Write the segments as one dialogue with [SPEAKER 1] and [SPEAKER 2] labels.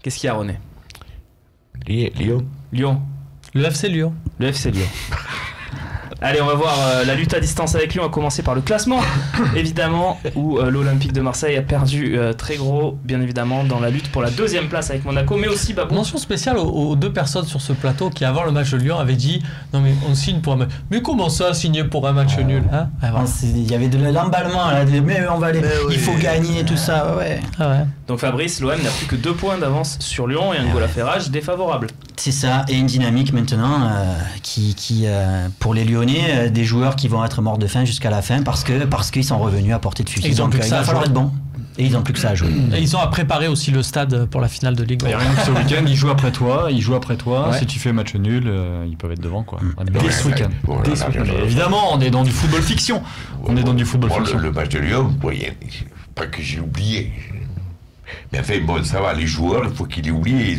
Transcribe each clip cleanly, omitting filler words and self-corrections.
[SPEAKER 1] Qu'est-ce qu'il y a, René?
[SPEAKER 2] Lyon.
[SPEAKER 1] Lyon.
[SPEAKER 3] Le FC Lyon.
[SPEAKER 1] Le FC Lyon. Allez, on va voir la lutte à distance avec Lyon, à commencer par le classement, évidemment, où l'Olympique de Marseille a perdu très gros, bien évidemment, dans la lutte pour la 2e place avec Monaco, mais aussi Babou.
[SPEAKER 3] Mention spéciale aux 2 personnes sur ce plateau qui, avant le match de Lyon, avaient dit non, mais on signe pour un match. Mais comment ça, signer pour un match nul hein
[SPEAKER 4] voilà. Il y avait de l'emballement, là, mais on va aller, il faut gagner, tout ça, ouais.
[SPEAKER 3] Ah ouais.
[SPEAKER 1] Donc Fabrice, l'OM n'a plus que 2 points d'avance sur Lyon et un goal à ferrage défavorable.
[SPEAKER 4] C'est ça, et une dynamique maintenant qui pour les Lyonnais, des joueurs qui vont être morts de faim jusqu'à la fin parce qu'ils sont revenus à portée de fusil. Donc il va falloir être bon. Et ils n'ont plus que ça à jouer.
[SPEAKER 3] Et ils ont à préparer aussi le stade pour la finale de Ligue 1.
[SPEAKER 5] Il n'y a rien que ce week-end, ils jouent après toi.
[SPEAKER 1] Ouais.
[SPEAKER 5] Si tu fais match nul, ils peuvent être devant. Quoi.
[SPEAKER 2] Dès
[SPEAKER 5] ce week-end. Évidemment, on est dans du football fiction.
[SPEAKER 2] Le match de Lyon, vous voyez, pas que j'ai oublié. Mais enfin, bon, ça va, les joueurs, il faut qu'ils aient oublié.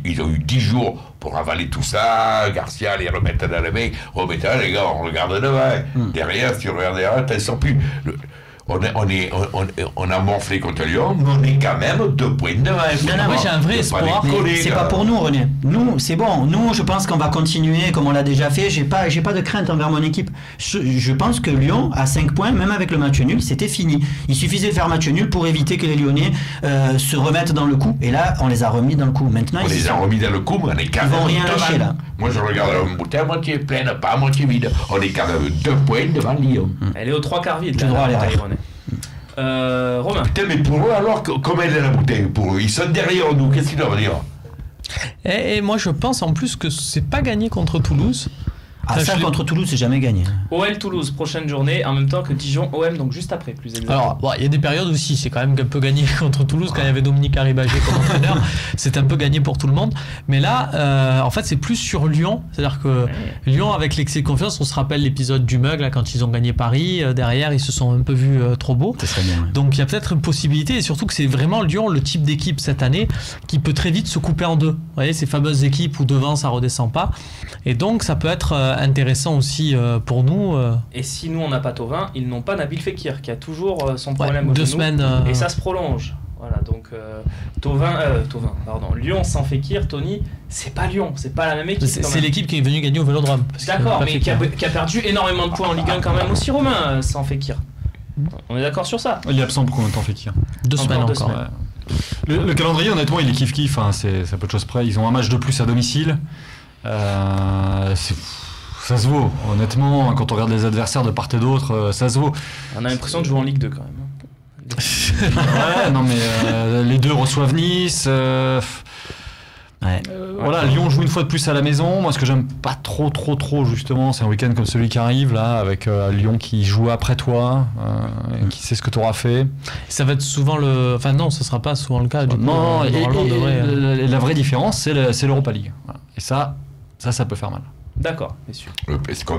[SPEAKER 2] Ils ont eu 10 jours pour avaler tout ça. Garcia les remettre dans la main. Remettre les gars, on regarde devant. Derrière, si on regarde derrière, t'en sors plus. On a morflé contre Lyon, mais on est quand même 2 points devant.
[SPEAKER 3] Non, mais j'ai un vrai espoir.
[SPEAKER 4] C'est pas pour nous, René. Nous, c'est bon. Nous, je pense qu'on va continuer comme on l'a déjà fait. J'ai pas de crainte envers mon équipe. Je pense que Lyon, à 5 points, même avec le match nul, c'était fini. Il suffisait de faire match nul pour éviter que les Lyonnais se remettent dans le coup. Et là, on les a remis dans le coup. Maintenant,
[SPEAKER 2] on les a remis dans le coup, mais on est quand même.
[SPEAKER 4] Ils vont rien lâcher là.
[SPEAKER 2] Moi, je regarde la bouteille à moitié pleine, pas à moitié vide. On est quand même 2 points devant Lyon.
[SPEAKER 1] Elle est aux 3/4 vide.
[SPEAKER 4] J'ai droit à l'erreur.
[SPEAKER 1] Romain.
[SPEAKER 2] Putain, mais pour eux, alors, comment elle est la bouteille pour eux? Ils sont derrière nous, qu'est-ce qu'ils doivent dire?
[SPEAKER 3] Et moi, je pense en plus que c'est pas gagné contre Toulouse.
[SPEAKER 4] Ah, ça, contre Toulouse, c'est jamais gagné.
[SPEAKER 1] OL Toulouse, prochaine journée, en même temps que Dijon OM, donc juste après, plus exactement.
[SPEAKER 3] Alors, il y a des périodes aussi, c'est quand même un peu gagné contre Toulouse, quand il y avait Dominique Arribagé comme entraîneur, c'est un peu gagné pour tout le monde. Mais là, en fait, c'est plus sur Lyon, c'est-à-dire que Lyon, avec l'excès de confiance, on se rappelle l'épisode du Mug, là, quand ils ont gagné Paris, derrière, ils se sont un peu vus trop beaux.
[SPEAKER 4] Ça serait bien, ouais.
[SPEAKER 3] Donc, il y a peut-être une possibilité, et surtout que c'est vraiment Lyon, le type d'équipe cette année, qui peut très vite se couper en 2. Vous voyez, ces fameuses équipes où devant, ça redescend pas. Et donc, ça peut être intéressant aussi pour nous.
[SPEAKER 1] Et si nous on n'a pas Thauvin, ils n'ont pas Nabil Fekir qui a toujours son problème
[SPEAKER 3] 2 semaines.
[SPEAKER 1] Et ça se prolonge. Voilà, donc Lyon sans Fekir, Tony, c'est pas Lyon, c'est pas la même équipe.
[SPEAKER 3] C'est l'équipe qui est venue gagner au Vélodrome.
[SPEAKER 1] D'accord, mais qui a perdu énormément de points en Ligue 1 quand même aussi, Romain, sans Fekir. On est d'accord sur ça?
[SPEAKER 5] Il est absent pour combien de temps, Fekir?
[SPEAKER 3] 2 semaines encore.
[SPEAKER 1] 2 semaines.
[SPEAKER 5] Ouais. Le calendrier, honnêtement, il est kiff-kiff. Hein, c'est à peu de choses près. Ils ont un match de plus à domicile. Ça se vaut, honnêtement, quand on regarde les adversaires de part et d'autre, ça se vaut.
[SPEAKER 1] On a l'impression de jouer en Ligue 2 quand même.
[SPEAKER 5] Ouais, non mais les 2 reçoivent Nice. Voilà, Lyon joue une fois de plus à la maison. Moi, ce que j'aime pas trop, justement, c'est un week-end comme celui qui arrive, là, avec Lyon qui joue après toi, qui sait ce que tu auras fait.
[SPEAKER 3] Ça va être souvent le... Enfin non, ce sera pas souvent le cas. Du coup,
[SPEAKER 5] non, et la vraie différence, c'est l'Europa League. Voilà. Et ça peut faire mal.
[SPEAKER 1] D'accord, messieurs.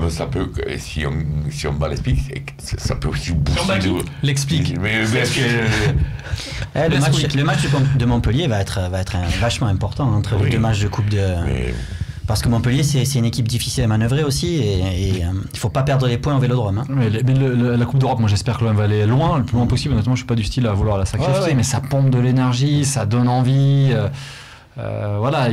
[SPEAKER 2] Ça peut, si on bat l'explique, ça peut aussi booster.
[SPEAKER 3] L'explique.
[SPEAKER 4] Le match de Montpellier va être vachement important entre les 2 matchs de Coupe de... Parce que Montpellier, c'est une équipe difficile à manœuvrer aussi et il faut pas perdre les points au Vélodrome. Hein.
[SPEAKER 5] Mais la Coupe d'Europe, moi j'espère que l'OM va aller loin, le plus loin possible. Honnêtement, je suis pas du style à vouloir la sacrifier, mais ça pompe de l'énergie, ça donne envie. Voilà,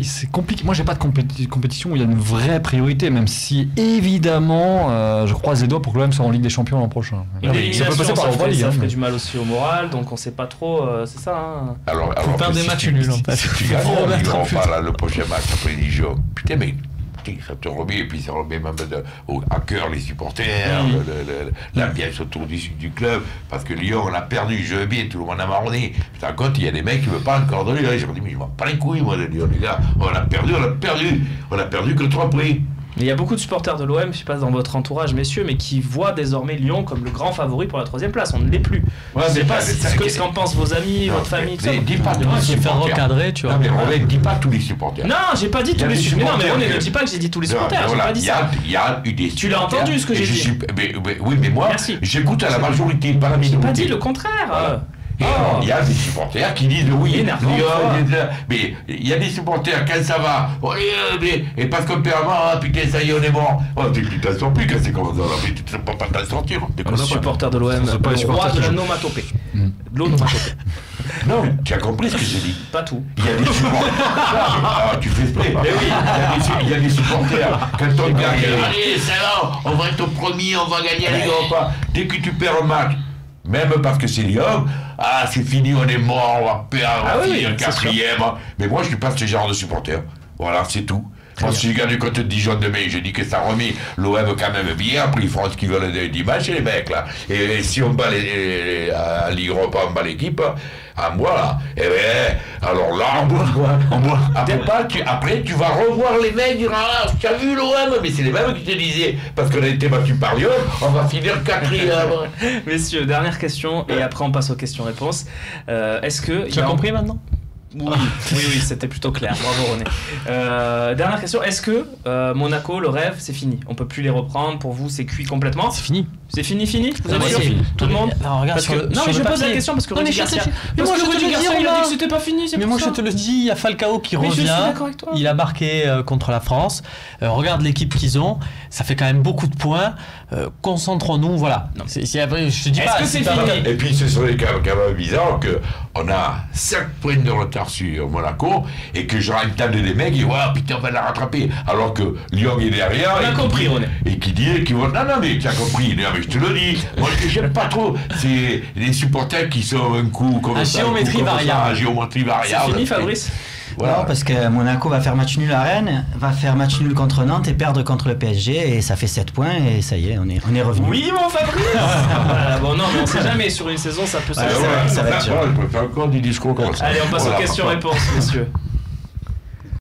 [SPEAKER 5] c'est compliqué. Moi, j'ai pas de compétition où il y a une vraie priorité, même si évidemment, je croise les doigts pour que l'OM soit en Ligue des Champions l'an prochain.
[SPEAKER 1] Ça peut passer par l'Europa League. Ça ferait du mal aussi au moral, donc on sait pas trop. C'est ça. Hein.
[SPEAKER 2] Alors,
[SPEAKER 3] perdre des matchs nuls.
[SPEAKER 2] Si tu gagnes, le prochain match après Dijon. Putain, mais ça te remet, et puis ça remet même à cœur les supporters, l'ambiance autour du club, parce que Lyon, on a perdu, je veux bien, tout le monde a marronné. Putain, quand il y a des mecs qui ne veulent pas encore donner, je me dis, mais je m'en bats les couilles, moi, de Lyon, les gars, on a perdu que 3 points.
[SPEAKER 1] Il y a beaucoup de supporters de l'OM, je sais pas dans votre entourage, messieurs, mais qui voient désormais Lyon comme le grand favori pour la 3e place. On ne l'est plus. Je ne sais pas ce qu'en pensent vos amis, votre famille, tout ça.
[SPEAKER 2] Dis pas tous les
[SPEAKER 3] se faire
[SPEAKER 2] supporters.
[SPEAKER 3] recadrer, tu vois.
[SPEAKER 2] Non, mais Romain, dis pas tous les supporters.
[SPEAKER 1] Non, j'ai pas dit tous les supporters. Mais non, mais René, ne dis pas que j'ai dit tous les supporters. J'ai pas dit ça.
[SPEAKER 2] Il y a eu des supporters.
[SPEAKER 1] Tu l'as entendu ce que j'ai dit.
[SPEAKER 2] Oui, mais moi, j'écoute à la majorité, pas la minorité.
[SPEAKER 1] J'ai pas dit le contraire.
[SPEAKER 2] Il y a des supporters qui disent oui, mais il y a des supporters quand ça va, et parce qu'on perd mort, putain, ça y est, on est mort. Tu t'en sors plus quand c'est comme ça, mais tu ne peux pas t'en sortir.
[SPEAKER 1] Le supporter de l'OM, le roi de la nomatopée. De l'onomatopée.
[SPEAKER 2] Non, tu as compris ce que j'ai dit.
[SPEAKER 1] Pas tout.
[SPEAKER 2] Il y a des supporters. Tu fais exprès. Mais oui, il y a des supporters. Quand on gagne, allez, ça va, on va être premier, on va gagner la Ligue Europa. Dès que tu perds un match, même parce que c'est Lyon, c'est fini, on est mort, on va perdre, on va finir quatrième. Mais moi, je suis pas ce genre de supporter. Voilà, c'est tout. Moi, si je gagne contre Dijon demain, je dis que ça remet l'OM quand même bien, après ils feront ce qu'ils veulent dimanche, les mecs, là. Et si on bat à Ligue Europa, on bat l'équipe, à moi, là, eh bien, alors là, on boit. Après, tu vas revoir les mecs, dire, tu as vu l'OM, mais c'est les mêmes qui te disaient, parce qu'on a été battu par Lyon, on va finir quatrième.
[SPEAKER 1] Messieurs, dernière question, et après on passe aux questions-réponses. Est-ce que...
[SPEAKER 3] Tu as compris maintenant ?
[SPEAKER 1] Oui, c'était plutôt clair. Bravo René. Dernière question, est-ce que Monaco, le rêve, c'est fini? On peut plus les reprendre, pour vous c'est cuit complètement?
[SPEAKER 3] C'est fini.
[SPEAKER 1] C'est fini? Vous êtes
[SPEAKER 3] Ouais,
[SPEAKER 1] sûr?
[SPEAKER 3] c'est fini.
[SPEAKER 1] Tout le monde?
[SPEAKER 3] Non, regarde,
[SPEAKER 1] Non, mais je pose la question parce que Rudy Garcia... Parce que Rudy Garcia, il a dit que c'était pas fini, c'est
[SPEAKER 3] mais
[SPEAKER 1] pour
[SPEAKER 3] moi
[SPEAKER 1] ça.
[SPEAKER 3] je te le dis, il y a Falcao qui
[SPEAKER 1] Mais je suis
[SPEAKER 3] revient,
[SPEAKER 1] d'accord avec toi.
[SPEAKER 3] il a marqué contre la France, regarde l'équipe qu'ils ont, ça fait quand même beaucoup de points, concentrons-nous, voilà. Après, je te dis pas...
[SPEAKER 1] Est-ce que c'est fini?
[SPEAKER 2] Et puis ce serait quand même bizarre qu'on a 5 points de retard sur Monaco et que j'aurais entendu des mecs qui disent putain on va la rattraper alors que Lyon est derrière.
[SPEAKER 1] On a compris René.
[SPEAKER 2] Et qui dit qu'ils vont non mais tu as compris, non mais je te le dis, moi ce que j'aime pas trop c'est les supporters qui sont un coup comme
[SPEAKER 3] À
[SPEAKER 2] ça,
[SPEAKER 3] géométrie variable.
[SPEAKER 2] géométrie variable.
[SPEAKER 1] C'est fini Fabrice?
[SPEAKER 2] Voilà.
[SPEAKER 4] Non, parce que Monaco va faire match nul à Rennes, va faire match nul contre Nantes et perdre contre le PSG, et ça fait 7 points, et ça y est, on est revenu.
[SPEAKER 1] Oui mon Fabrice. Voilà, bon non mais on sait jamais, sur une saison ça peut se
[SPEAKER 4] Ouais, ça va être dur.
[SPEAKER 2] Je peux faire encore des discours comme ça.
[SPEAKER 1] Allez on passe aux questions-réponses messieurs.